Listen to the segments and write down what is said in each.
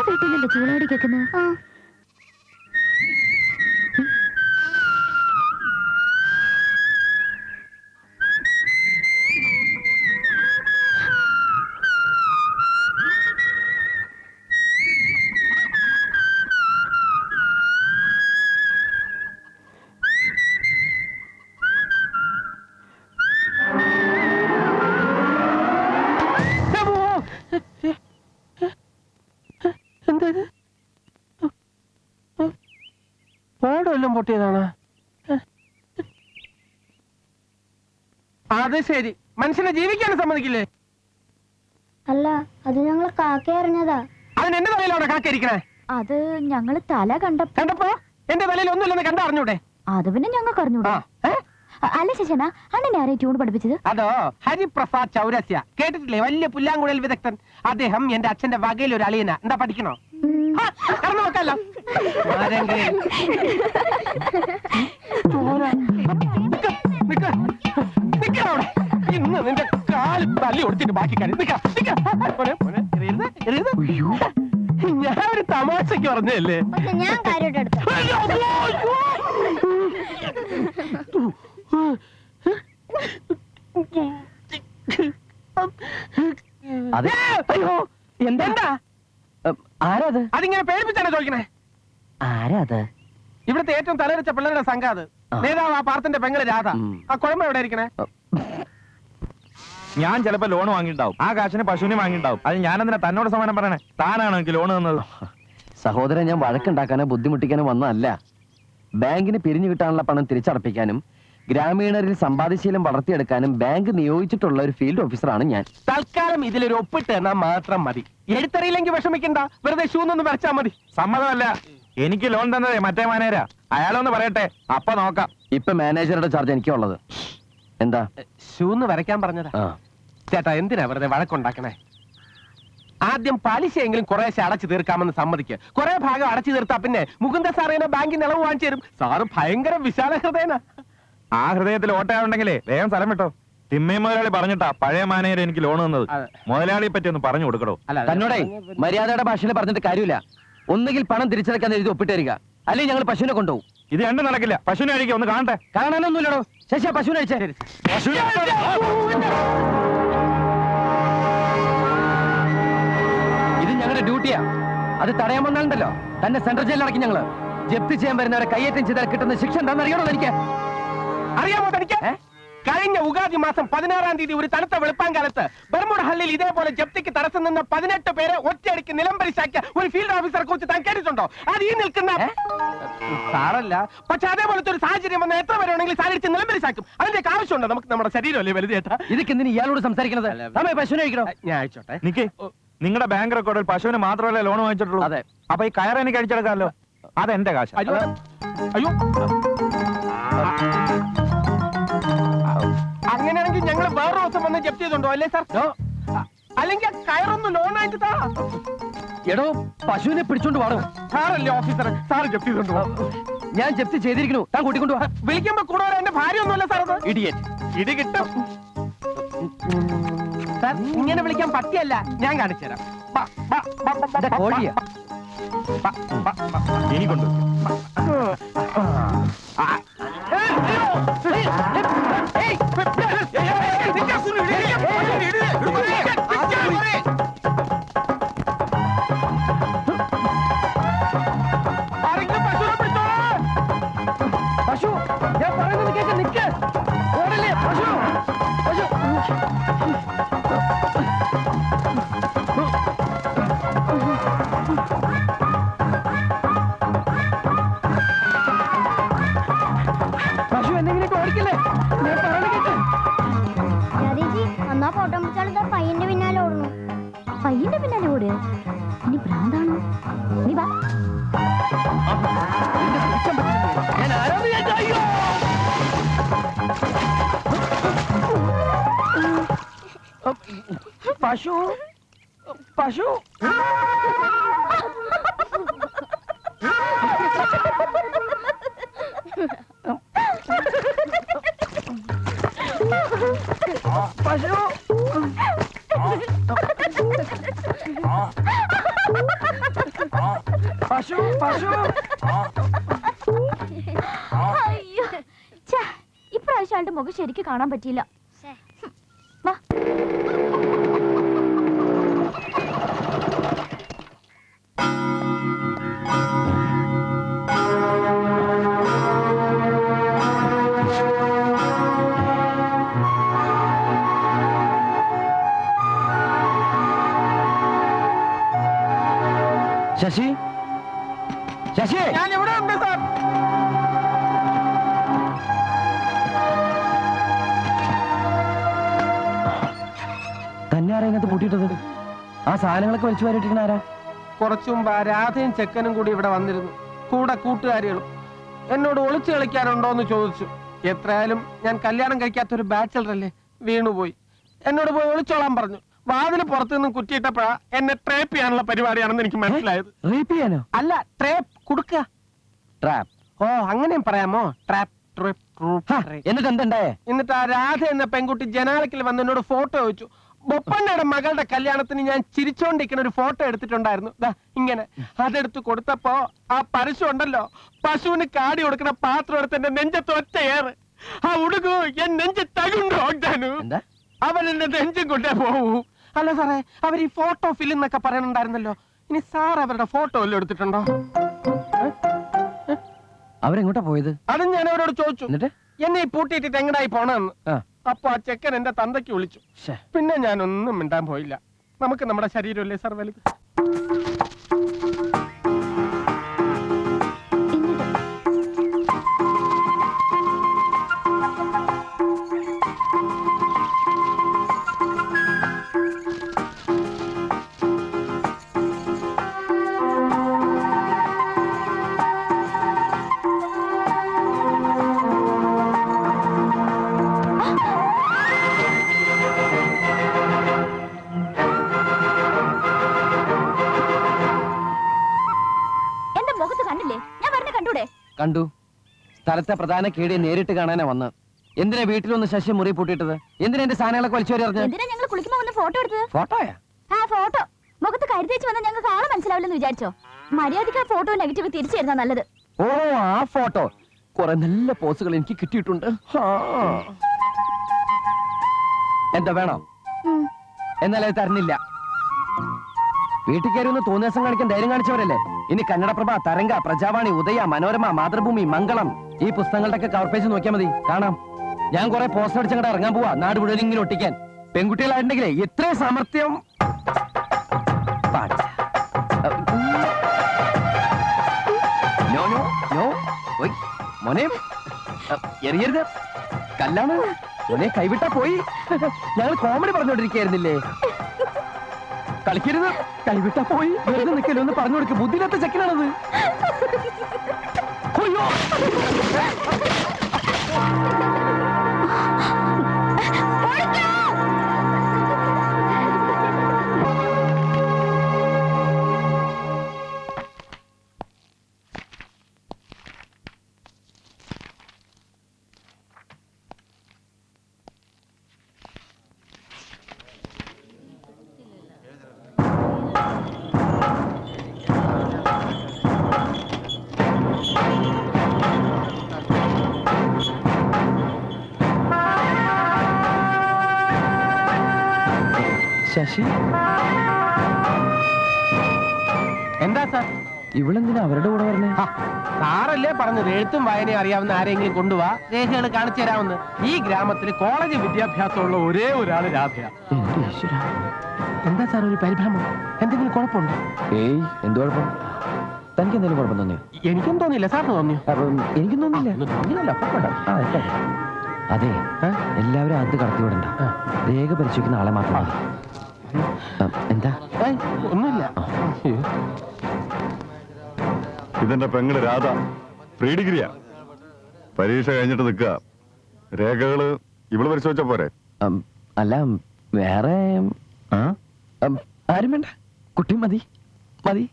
വീട്ടിൽ നിന്നല്ലേ ചൂളാടി കേൾക്കുന്നത്? ഓടെല്ലാം പൊട്ടിയതാണ്. അത് ശരി, മനുഷ്യനെ ജീവിക്കാൻ സമ്മതിക്കില്ലേ? അല്ല, അത് ഞങ്ങള് കാക്ക അറിഞ്ഞതാ. അതിന് എന്റെ തലയിലാണ് കാക്കരിക്കണേ. അത് ഞങ്ങള് തല കണ്ടപ്പോ എന്റെ തലയിൽ ഒന്നുമില്ലെന്ന് കണ്ടറിഞ്ഞൂടെ? അത് പിന്നെ ഞങ്ങൾക്ക് അറിഞ്ഞൂടാ. അല്ല ശശന, അണ്ണനെ ആരെ ട്യൂൺ പഠിപ്പിച്ചത്? അതോ ഹരിപ്രസാദ് ചൗരസ്യ, കേട്ടിട്ടില്ലേ? വലിയ പുല്ലാങ്കുഴൽ വിദഗ്ധൻ. അദ്ദേഹം എന്റെ അച്ഛന്റെ വകയിൽ ഒരു അളിയന. എന്താ പഠിക്കണോ? നോക്കല്ലോ. ഇന്ന് നിന്റെ കാല് തല്ലി ഒടിച്ചിട്ട് ബാക്കി കാര്യം. ഞാൻ ഒരു തമാശക്ക് പറഞ്ഞല്ലേ. ഞാൻ കാര്യമായിട്ട് എടുത്തു. എന്താ ആരാത്? അതിങ്ങനെ പേടിപ്പിച്ചാണ് ചോദിക്കണേ. ആരാത്? ഇവിടുത്തെ ഏറ്റവും തലവെച്ച പിള്ളേരുടെ സംഘം. അത് നേതാവ് ആ പാർത്തിന്റെ പെങ്ങള് രാധ. ആ കുഴമ്പ എവിടെ ഇരിക്കണേ? ഞാൻ ചിലപ്പോ ലോൺ വാങ്ങിണ്ടാവും. ആ കാശിന് പശുവിനെ വാങ്ങിണ്ടാവും. അത് ഞാനെന്തിനാ തന്നോട് സമാനം പറയണേ? താനാണോ എനിക്ക് ലോൺ തന്നത്? സഹോദരൻ, ഞാൻ വഴക്കുണ്ടാക്കാനോ ബുദ്ധിമുട്ടിക്കാനോ വന്നതല്ല. ബാങ്കിന് പിരിഞ്ഞു കിട്ടാനുള്ള പണം തിരിച്ചടപ്പിക്കാനും ഗ്രാമീണരിൽ സമ്പാദ്യശീലം വളർത്തിയെടുക്കാനും ബാങ്ക് നിയോഗിച്ചിട്ടുള്ള ഒരു ഫീൽഡ് ഓഫീസറാണ് ഞാൻ. തൽക്കാലം ഇതിലൊരു ഒപ്പിട്ട് എന്നാ മാത്രം മതി. എഴുത്തറിയില്ലെങ്കിൽ വിഷമിക്കണ്ട, വെറുതെ ഷൂന്നൊന്ന് വരച്ചാ മതി. സമ്മതമല്ല. എനിക്ക് ലോൺ തന്നതേ മറ്റേ മാനേജരാ. അയാളൊന്ന് പറയട്ടെ, അപ്പൊ നോക്കാം. ഇപ്പൊ മാനേജറുടെ ചാർജ് എനിക്കുള്ളത്. എന്താ? ഷൂന്ന് വരയ്ക്കാൻ പറഞ്ഞതാ. ചേട്ടാ, എന്തിനാ വെറുതെ വഴക്കുണ്ടാക്കണേ? ആദ്യം പലിശയെങ്കിലും കുറേശ്ശെ അടച്ചു തീർക്കാമെന്ന് സമ്മതിക്ക്. കുറെ ഭാഗം അടച്ചു തീർത്താ പിന്നെ മുകുന്ദ സാറേനെ ബാങ്കിന് ഇളവ് വാങ്ങിച്ചു തരും. സാറ് ഭയങ്കര വിശാല ഹൃദയന. ആ ഹൃദയത്തിൽ ഓട്ടയുണ്ടെങ്കിലേ വേഗം സ്ഥലം വിട്ടോ. തിമ്മയും മുതലാളി പറഞ്ഞിട്ടാ പഴയ മാനേജർ എനിക്ക് ലോൺ തന്നത്. മുതലാളിയെ പറ്റി ഒന്ന് പറഞ്ഞു കൊടുക്കണോ? തന്നോടേ മര്യാദയുടെ ഭാഷയിൽ പറഞ്ഞിട്ട് കാര്യമില്ല. ഒന്നുകിൽ പണം തിരിച്ചടക്കാൻ എഴുതി ഒപ്പിട്ട് തരിക, അല്ലെങ്കിൽ ഞങ്ങൾ പശുവിനെ കൊണ്ടുപോകും. ഇത് രണ്ടും നടക്കില്ല. പശുവിനെ അഴിക്കുക, ഒന്ന് കാണട്ടെ. കാണാനൊന്നുമില്ലടോ. ശശി, പശുവിനെ അഴിച്ചേ. ഇത് ഞങ്ങളുടെ ഡ്യൂട്ടിയാ. അത് തടയാൻ വന്നാലുണ്ടല്ലോ തന്നെ സെൻട്രൽ ജയിലിലടക്കി ഞങ്ങള്. ജപ്തി ചെയ്യാൻ വരുന്നവരെ കയ്യേറ്റം ചെയ്താൽ കിട്ടുന്ന ശിക്ഷ എന്താണെന്ന് അറിയണോ? എനിക്ക് അറിയാമോ? തനിക്ക് കഴിഞ്ഞ ഉഗാദി മാസം 16-ാം തീയതി ഒരു തണുത്ത വെളുപ്പാങ്കാലത്ത് ബർമുഡ ഹള്ളിയിൽ ഇതേപോലെ ജപ്തിക്ക് തടസ്സം നിന്ന് 18 പേരെ ഒറ്റയടിക്ക് നിലംപരിശാക്കിയ ഒരു ഫീൽഡ് ഓഫീസറെ കുറിച്ച് താൻ കേട്ടിട്ടുണ്ടോ? അത് ഈ നിൽക്കുന്ന സാറല്ല. പക്ഷെ അതേപോലത്തെ ഒരു സാഹചര്യം വന്ന എത്ര പേര് വേണമെങ്കിലും സാരിച്ച് നിലംപരിശാക്കും. അതിന്റെ ആവശ്യമുണ്ടോ? നമുക്ക് നമ്മുടെ ശരീരമല്ലേ വലുതേട്ടാ. ഇതൊക്കെ എന്തിനാ ഇയാളോട് സംസാരിക്കുന്നത്? പശുവിനെ കഴിക്കണോ? ഞാൻ അയച്ചോട്ടെ. നിക്ക്. നിങ്ങളുടെ ബാങ്ക് റെക്കോർഡിൽ പശുവിന് മാത്രമല്ലേ ലോൺ വാങ്ങിച്ചിട്ടുള്ളൂ? അതെ. അപ്പൊ ഈ കയർ എനിക്ക് അടിച്ചെടുക്കാമല്ലോ. അതെന്റെ കാശ്. അയ്യോ, അങ്ങനെയാണെങ്കിൽ ഞങ്ങൾ വേറെ ദിവസം വന്ന് ജപ്തി ചെയ്തോണ്ടോ? അല്ലേ സാർ? അല്ലെങ്കിൽ കയറൊന്ന് ലോണായിട്ട് താ. എടോ, പശുവിനെ പിടിച്ചോണ്ട് വാടോ. സാറല്ലേ ഓഫീസർ, സാറ് ജപ്തി ചെയ്തോണ്ടോ? ഞാൻ ജപ്തി ചെയ്തിരിക്കണു. താൻ കൂട്ടിക്കൊണ്ടു വാ. വിളിക്കുമ്പോ കൂടെ വരാൻ എന്റെ ഭാര്യ ഒന്നുമല്ല സാർ. ഇഡിയറ്റ്. ഇടി കിട്ടും സാർ. ഇങ്ങനെ വിളിക്കാൻ പറ്റിയല്ല. ഞാൻ കാണിച്ചു തരാം. കോഴിയാ ഇനി കൊണ്ട് പശു, ഞാൻ പറയുന്നത് കേൾക്ക. നിക്ക്. ഓടല്ലേ പശു. പശു പശു എന്തെങ്കിലും ഓടിക്കില്ലേ? ഞാൻ പറയുന്നത് കേൾക്ക്. എന്നാ ഫോട്ടോ പിടിച്ചാൽ പയ്യന്റെ പിന്നാലെ ഓടുന്നു. പയ്യന്റെ പിന്നാലെ ഓട്. ഇനി ഭ്രാന്താണോ? നീ വാ. ഞാൻ ആരാധന. അയ്യോ, പശു പശു പശു പശു പശു അയ്യോ ഛേ, ഇപ്രാവശ്യം ആളുടെ മുഖം ശരിക്കും കാണാൻ പറ്റിയില്ല. വാ. ശശി ശശി ഞാൻ ഇവിടെ ഉണ്ട് സാർ. തന്നെ ആരാ ഇതിനകത്ത് പൂട്ടിയിട്ടത്? ആ സാധനങ്ങളൊക്കെ വലിച്ചു വാരിട്ടിരിക്കണ ആരാ? കുറച്ചു മുമ്പ് ആ രാധയും ചെക്കനും കൂടി ഇവിടെ വന്നിരുന്നു, കൂടെ കൂട്ടുകാരികളും. എന്നോട് ഒളിച്ചു കളിക്കാനുണ്ടോ എന്ന് ചോദിച്ചു. എത്രയായാലും ഞാൻ കല്യാണം കഴിക്കാത്തൊരു ബാച്ചലർ അല്ലേ, വീണുപോയി. എന്നോട് പോയി ഒളിച്ചോളാൻ പറഞ്ഞു. വാതിന് പുറത്തു നിന്നും കുറ്റിയിട്ടപ്പോഴാ എന്നെ ട്രേപ്പ് ചെയ്യാനുള്ള പരിപാടിയാണെന്ന് എനിക്ക് മനസ്സിലായത്. റേപ്പ് ചെയ്യാനോ? അല്ല, ട്രേപ്പ് കൊടുക്കുക. ട്രാപ്പ്. ഓ, അങ്ങനെയും പറയാമോ? ട്രാപ്പ് ട്രേപ്പ്. എന്നിട്ട് എന്തുണ്ടായേ? എന്നിട്ട് ആ രാധ എന്ന പെൺകുട്ടി ജനാലക്കിൽ വന്ന് എന്നോട് ഫോട്ടോ ചോദിച്ചു. ബൊപ്പണ്ണയുടെ മകളുടെ കല്യാണത്തിന് ഞാൻ ചിരിച്ചോണ്ടിരിക്കുന്ന ഒരു ഫോട്ടോ എടുത്തിട്ടുണ്ടായിരുന്നു. ദാ ഇങ്ങനെ അതെടുത്ത് കൊടുത്തപ്പോ ആ പരശു ഉണ്ടല്ലോ, പശുവിന് കാടി കൊടുക്കുന്ന പാത്രം എടുത്ത് എന്റെ നെഞ്ചത്ത് ഒറ്റ ഏറ്. ആ ഉടുകു എൻ നെഞ്ച് തകുണ്ടോ? എന്താ? അവൻ എന്റെ നെഞ്ചും കൊണ്ടേ പോവൂ. അല്ല സാറേ, അവർ ഈ ഫോട്ടോ ഫിലിം എന്നൊക്കെ പറയണുണ്ടായിരുന്നല്ലോ. ഇനി സാർ അവരുടെ ഫോട്ടോ വല്ലതും എടുത്തിട്ടുണ്ടോ? അവരെങ്ങോട്ടാ പോയത്? അതും ഞാൻ അവരോട് ചോദിച്ചു. എന്നിട്ട് എന്നെ ഈ പൂട്ടിയിട്ടിട്ട് എങ്ങടായി പോണെന്ന്. അപ്പൊ ആ ചെക്കൻ എന്റെ തന്തയ്ക്ക് വിളിച്ചു. പിന്നെ ഞാനൊന്നും മിണ്ടാൻ പോയില്ല. നമുക്ക് നമ്മുടെ ശരീരമല്ലേ സാർ വലുത്. കണ്ടു. സ്ഥലത്തെ പ്രധാന കേടിയെ നേരിട്ട് കാണാനാ വന്ന്. എന്തിനാ വീട്ടിലൊന്ന് ശശി മുറി പൂട്ടിയിട്ടത്? എന്തിനാ എന്റെ സാധനങ്ങളൊക്കെ വലിച്ചു വരെ അറിഞ്ഞത്? എന്തിനാ ഞങ്ങൾ കുളിക്കുമ്പോ വന്ന് ഫോട്ടോ എടുത്തത്? ഫോട്ടോയാ? ആ ഫോട്ടോ മുഖത്ത് കരുതേച്ച് വന്നാൽ ഞങ്ങൾക്ക് ആളെ മനസ്സിലാവില്ലെന്ന് വിചാരിച്ചോ? മര്യാദയ്ക്ക് ആ ഫോട്ടോ നെഗറ്റീവ് തിരിച്ചിരുന്നാ നല്ലത്. ഓ, ആ ഫോട്ടോ. കുറെ നല്ല പോസുകൾ എനിക്ക് കിട്ടിയിട്ടുണ്ട്. എന്താ വേണോ? എന്നാലേ തരുന്നില്ല. വീട്ടിൽ കയറി ഒന്ന് തോന്നിയ ദിവസം കാണിക്കാൻ ധൈര്യം കാണിച്ചവരല്ലേ. ഇനി കന്നഡപ്രഭ, തരംഗ, പ്രജാവാണി, ഉദയ, മനോരമ, മാതൃഭൂമി, മംഗളം, ഈ പുസ്തകങ്ങളുടെ ഒക്കെ കവർ പേജ് നോക്കിയാൽ മതി, കാണാം. ഞാൻ കുറെ പോസ്റ്റർ അടിച്ചങ്ങോട്ട് ഇറങ്ങാൻ പോവാ, നാട് മുഴുവൻ ഇങ്ങനെ ഒട്ടിക്കാൻ. പെൺകുട്ടികളായിട്ടുണ്ടെങ്കിലേ ഇത്രയും സാമർത്ഥ്യം മോനെ എറിയരുത്. കല്ലാണ് മോനെ, കൈവിട്ടാ പോയി. ഞങ്ങൾ കോമഡി പറഞ്ഞോണ്ടിരിക്കായിരുന്നില്ലേ. കളിക്കരുത്, കൈവിട്ടാ പോയി. വെറുതെ നിൽക്കല്ലോ, ഒന്ന് പറഞ്ഞു കൊടുക്ക്. ബുദ്ധിയില്ലാത്ത ചെക്കനാണത്. ശശി, എന്താ സാർ? ഇവളെന്തിനാ അവരുടെ കൂടെ പറഞ്ഞേ? സാറല്ലേ പറഞ്ഞത് എഴുത്തും വായനയും അറിയാവുന്ന ആരെങ്കിലും കൊണ്ടുപോവാ, രേഖകൾ കാണിച്ചു തരാമെന്ന്. ഈ ഗ്രാമത്തിൽ കോളേജ് വിദ്യാഭ്യാസമുള്ള ഒരേ ഒരാള് രാധയാ. എന്താ സാർ ഒരു പരിഭ്രമം? എന്തെങ്കിലും കുഴപ്പമുണ്ടോ? ഏയ്, എന്ത് കുഴപ്പം? തനിക്ക് എന്തെങ്കിലും കുഴപ്പം തോന്നിയോ? എനിക്കും തോന്നിയില്ല. സാറിന് തോന്നിയോ? എനിക്കും തോന്നിയില്ല. തോന്നിയല്ലോ. അതെ, എല്ലാവരും അത് കടത്തി വിടണ്ട. രേഖ പരിശോധിക്കുന്ന ആളെ മാത്രം മതി. എന്താ? ഒന്നുമില്ല. ഇതെന്റെ പെങ്ങള് രാധ, പ്രീ ഡിഗ്രിയാ. പരീക്ഷ കഴിഞ്ഞിട്ട് നിൽക്കുക. രേഖകള് ഇവള് പരിശോധിച്ച പോരെ? അല്ല, വേറെ ആരും വേണ്ട. കുട്ടി മതി മതി.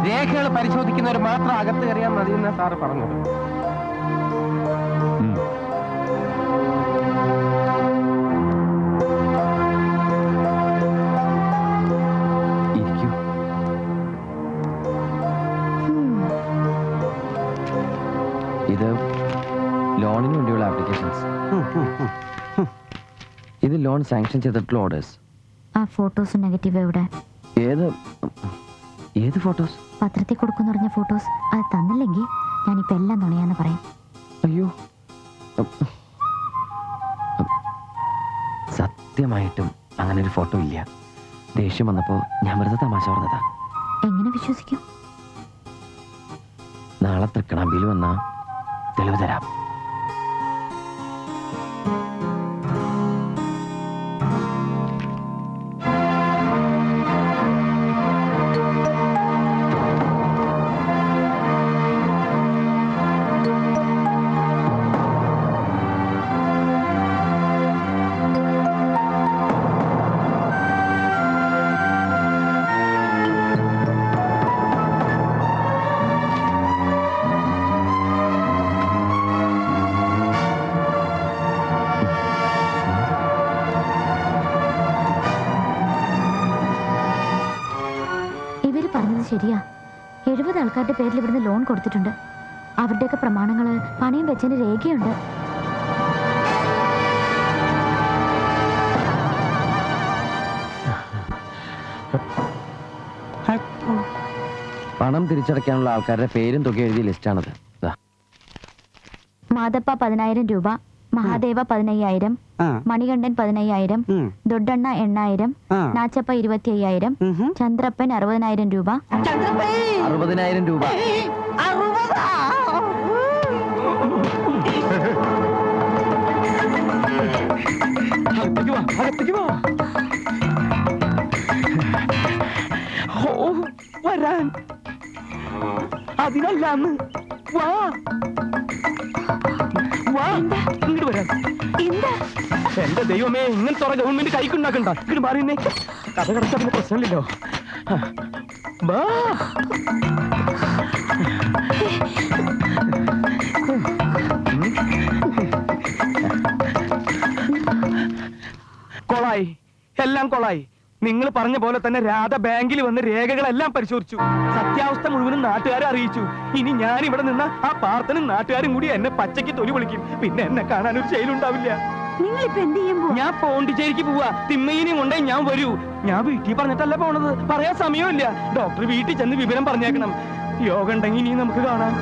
രേഖകൾ പരിശോധിക്കുന്നവർ മാത്രം അകത്ത് കയറിയാൽ മതി എന്നാ സാറ് പറഞ്ഞത്. ലോൺ സാങ്ഷൻ ചെയ്തിട്ടുള്ള ഓർഡേഴ്സ്. ആ ഫോട്ടോസ് നെഗറ്റീവ് എവിടെ? ഏത് ഫോട്ടോസ്? പത്രത്തിൽ കൊടുക്കുന്ന പറഞ്ഞ ഫോട്ടോസ്. അത് തന്നില്ലെങ്കിൽ ഞാനിപ്പോ എല്ലാം നുണയാന്ന് പറയും. അയ്യോ, സത്യമായിട്ടും അങ്ങനെ ഒരു ഫോട്ടോ ഇല്ല. ദേഷ്യം വന്നപ്പോ ഞാൻ വെറുതെ തമാശ പറഞ്ഞതാ. എങ്ങനെ വിശ്വസിക്കും? നാളെ തൃക്കണാമ്പിയിൽ വന്നാ തെളിവ് തരാം. ഇവര് പറഞ്ഞത് ശരിയാ. 70 ആൾക്കാരുടെ പേരിൽ ഇവിടുന്ന് ലോൺ കൊടുത്തിട്ടുണ്ട്. അവരുടെയൊക്കെ പ്രമാണങ്ങള് പണയം വെച്ചതിന് രേഖയുണ്ട്. പണം തിരിച്ചടയ്ക്കാനുള്ള ആൾക്കാരുടെ പേരും തുക എഴുതിയ ലിസ്റ്റാണത്. മാതപ്പ 10,000 രൂപ, മഹാദേവ 15,000, മണികണ്ഠൻ 15,000, ദൊഡ്ഡണ്ണ 8,000, നാച്ചപ്പ 25,000, ചന്ദ്രപ്പൻ 60,000 രൂപ. 60,000 രൂപ. വരാൻ അതിനല്ല അന്ന്. വാ വാ, ഇങ്ങോട്ട് വരാൻ. എന്റെ ദൈവമേ, ഇങ്ങനത്തെ ഗവൺമെന്റ് കൈക്കുണ്ടാക്കണ്ട. ഇങ്ങോട്ട് മാറിയുന്നേ. കഥ കടച്ചാ പിന്നെ പ്രശ്നമില്ലല്ലോ. വാ. കൊളായി, എല്ലാം കൊളായി. നിങ്ങൾ പറഞ്ഞ പോലെ തന്നെ രാധ ബാങ്കിൽ വന്ന് രേഖകളെല്ലാം പരിശോധിച്ചു. സത്യാവസ്ഥ മുഴുവനും നാട്ടുകാരെ അറിയിച്ചു. ഇനി ഞാൻ ഇവിടെ നിന്ന ആ പാർത്തനും നാട്ടുകാരും കൂടി എന്നെ പച്ചയ്ക്ക് തൊലി വിളിക്കും. പിന്നെ എന്നെ കാണാൻ ഒരു ശൈലുണ്ടാവില്ല. ഞാൻ പോണ്ടിച്ചേരിക്ക് പോവാ. തിമ്മയിനെയും കൊണ്ടേ ഞാൻ വരൂ. ഞാൻ വീട്ടിൽ പറഞ്ഞിട്ടല്ല പോണത്. പറയാൻ സമയമില്ല. ഡോക്ടർ വീട്ടിൽ ചെന്ന് വിവരം പറഞ്ഞേക്കണം. യോഗ ഉണ്ടെങ്കിൽ ഇനി നമുക്ക് കാണാം.